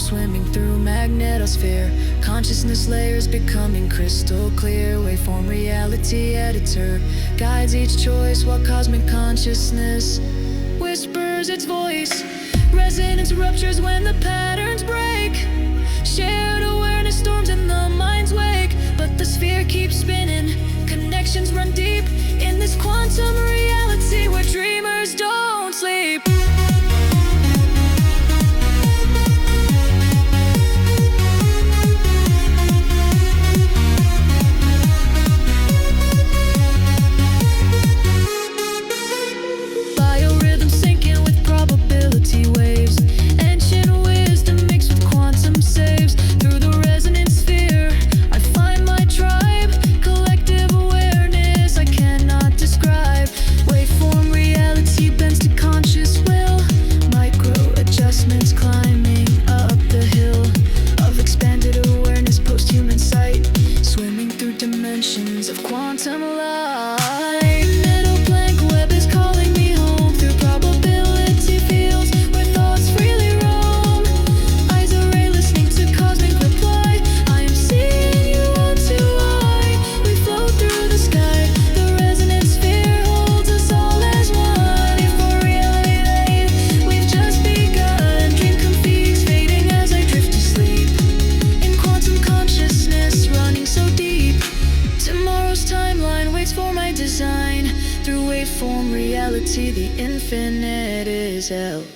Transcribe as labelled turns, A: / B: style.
A: swimming through magnetosphere. Consciousness layers becoming crystal clear. Waveform reality editor guides each choice while cosmic consciousness whispers its voice. Resonance ruptures when the patterns break. Shared awareness storms in the mind's wake. But the sphere keeps spinning, connections run deep in this quantum reality where dreamers don't sleep. Biorhythms syncing with probability waves. Ancient wisdom mixed with quantum saves. Through the resonance sphere I find my tribe. Collective awareness I cannot describe. Waveform reality bends to conscious will. Micro adjustments climbing up the hill of expanded awareness, post-human sight. Swimming through dimensions of quantum light. Middle blank web is calling me home through probability fields where thoughts freely roam. Eyes array listening to cosmic reply. I am seeing you eye to eye. We float through the sky. The resonance sphere holds us all as one. Euphoria late, we've just begun. Dream confused, fading as I drift to sleep. In quantum consciousness, running so deep. Tomorrow's timeline waits for my design. Through waveform reality, the infinite is held.